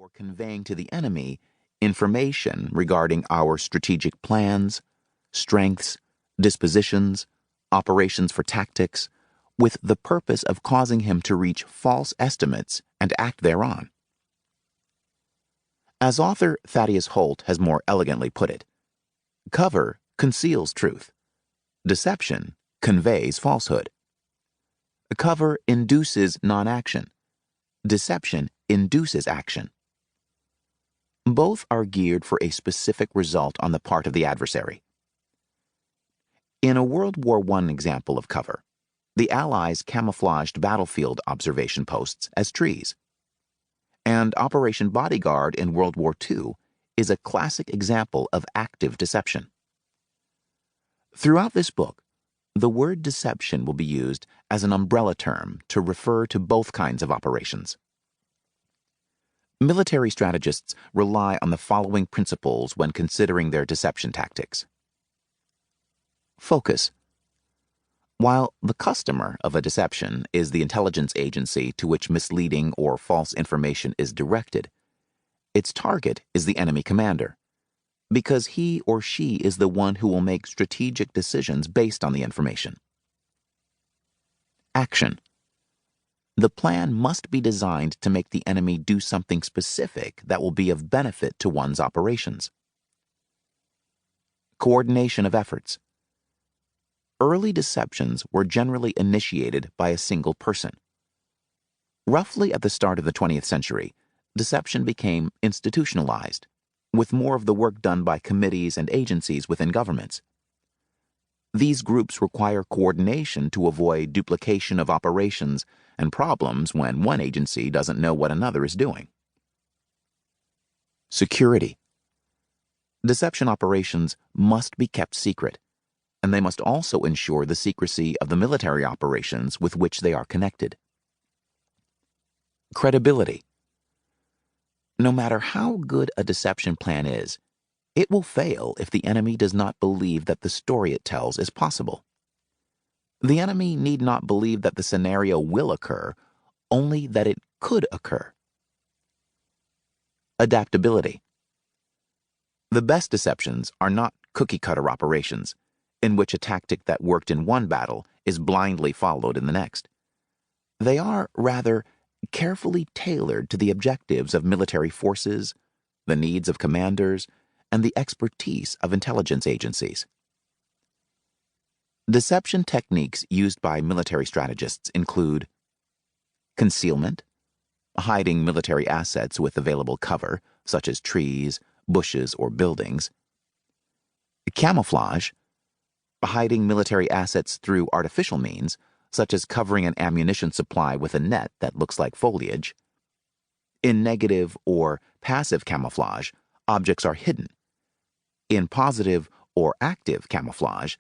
or conveying to the enemy information regarding our strategic plans, strengths, dispositions, operations for tactics, with the purpose of causing him to reach false estimates and act thereon. As author Thaddeus Holt has more elegantly put it, cover conceals truth. Deception conveys falsehood. Cover induces non-action. Deception induces action. Both are geared for a specific result on the part of the adversary. In a World War I example of cover, the Allies camouflaged battlefield observation posts as trees. And Operation Bodyguard in World War II is a classic example of active deception. Throughout this book, the word deception will be used as an umbrella term to refer to both kinds of operations. Military strategists rely on the following principles when considering their deception tactics. Focus. While the customer of a deception is the intelligence agency to which misleading or false information is directed, its target is the enemy commander, because he or she is the one who will make strategic decisions based on the information. Action. The plan must be designed to make the enemy do something specific that will be of benefit to one's operations. Coordination of efforts. Early deceptions were generally initiated by a single person. Roughly at the start of the 20th century, deception became institutionalized, with more of the work done by committees and agencies within governments. These groups require coordination to avoid duplication of operations and problems when one agency doesn't know what another is doing. Security. Deception operations must be kept secret, and they must also ensure the secrecy of the military operations with which they are connected. Credibility. No matter how good a deception plan is, it will fail if the enemy does not believe that the story it tells is possible. The enemy need not believe that the scenario will occur, only that it could occur. Adaptability. The best deceptions are not cookie-cutter operations, in which a tactic that worked in one battle is blindly followed in the next. They are, rather, carefully tailored to the objectives of military forces, the needs of commanders, and the expertise of intelligence agencies. Deception techniques used by military strategists include concealment, hiding military assets with available cover, such as trees, bushes, or buildings; camouflage, hiding military assets through artificial means, such as covering an ammunition supply with a net that looks like foliage. In negative or passive camouflage, objects are hidden. In positive or active camouflage,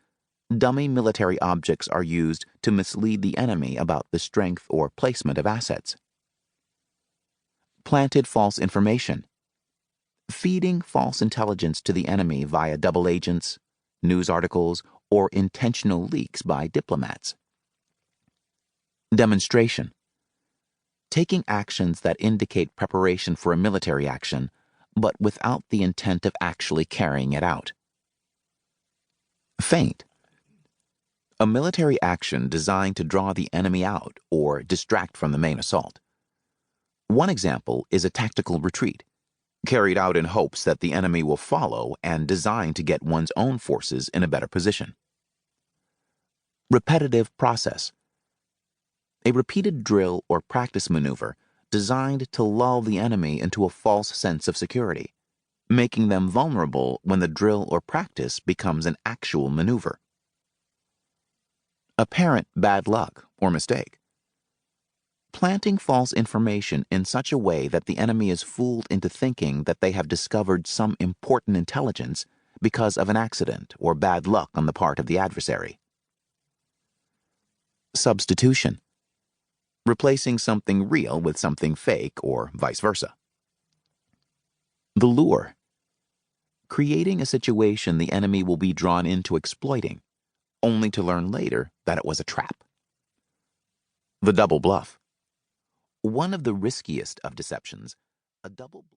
dummy military objects are used to mislead the enemy about the strength or placement of assets. Planted false information. Feeding false intelligence to the enemy via double agents, news articles, or intentional leaks by diplomats. Demonstration. Taking actions that indicate preparation for a military action, but without the intent of actually carrying it out. Feint. A military action designed to draw the enemy out or distract from the main assault. One example is a tactical retreat, carried out in hopes that the enemy will follow and designed to get one's own forces in a better position. Repetitive process. A repeated drill or practice maneuver designed to lull the enemy into a false sense of security, making them vulnerable when the drill or practice becomes an actual maneuver. Apparent bad luck or mistake. Planting false information in such a way that the enemy is fooled into thinking that they have discovered some important intelligence because of an accident or bad luck on the part of the adversary. Substitution. Replacing something real with something fake or vice versa. The lure. Creating a situation the enemy will be drawn into exploiting, only to learn later that it was a trap. The double bluff. One of the riskiest of deceptions, a double